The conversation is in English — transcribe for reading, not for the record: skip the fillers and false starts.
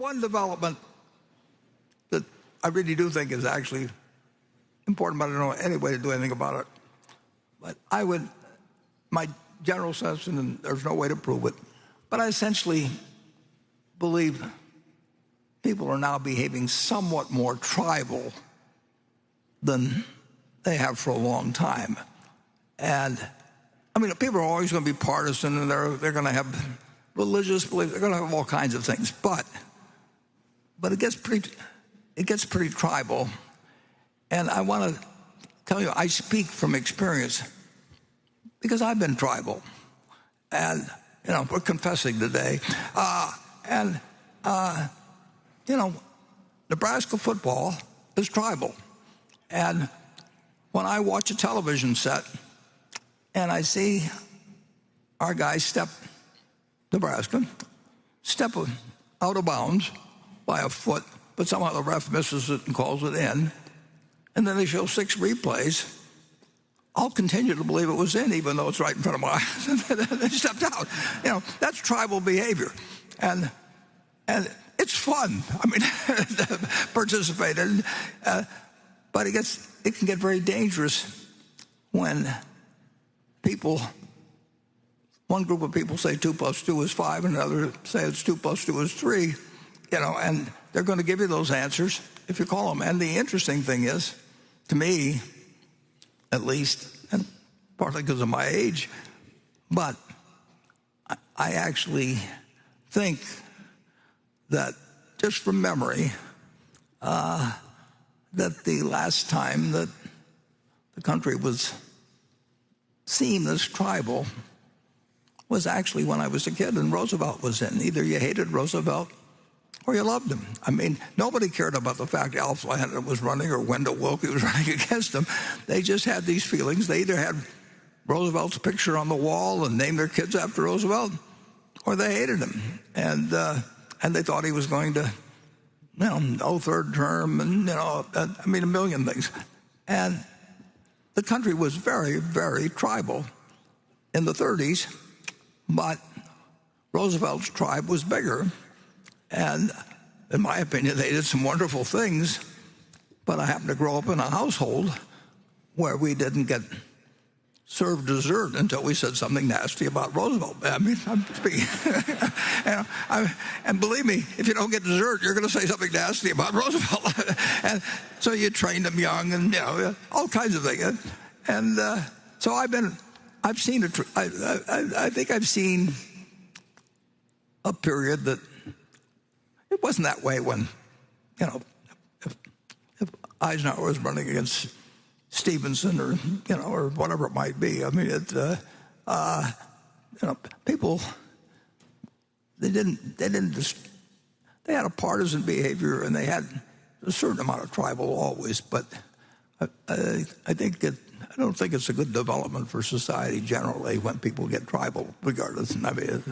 one development that I really do think is actually important, but I don't know any way to do anything about it. But my general sense, and there's no way to prove it, but I essentially believe people are now behaving somewhat more tribal than they have for a long time. And I mean, people are always going to be partisan, and they're going to have religious beliefs. They're going to have all kinds of things, but it gets pretty tribal. And I want to tell you, I speak from experience because I've been tribal, and we're confessing today. Nebraska football is tribal, and when I watch a television set and I see our guys Nebraska step out of bounds by a foot, but somehow the ref misses it and calls it in, and then they show 6 replays, I'll continue to believe it was in, even though it's right in front of my eyes. They stepped out. That's tribal behavior, and it's fun. I mean, participate in, but it can get very dangerous when one group of people say 2 + 2 is 5, and another say it's 2 + 2 is 3, and they're going to give you those answers if you call them. And the interesting thing is, to me, at least, and partly because of my age, but I actually think that, just from memory, that the last time that the country was seen as tribal was actually when I was a kid and Roosevelt was in. Either you hated Roosevelt or you loved him. I mean, nobody cared about the fact Alf Landon was running or Wendell Willkie was running against him. They just had these feelings. They either had Roosevelt's picture on the wall and named their kids after Roosevelt, or they hated him. And they thought he was going to, no third term, and, a million things. And the country was very, very tribal in the 30s, but Roosevelt's tribe was bigger. And in my opinion, they did some wonderful things, but I happened to grow up in a household where we didn't get served dessert until we said something nasty about Roosevelt. I mean, I'm speaking. And believe me, if you don't get dessert, you're going to say something nasty about Roosevelt. And so you trained them young, and all kinds of things. And so I think I've seen a period that it wasn't that way when, if Eisenhower was running against Stevenson or whatever it might be. I mean, people, they had a partisan behavior, and they had a certain amount of tribal always, but I don't think it's a good development for society generally when people get tribal regardless. I mean,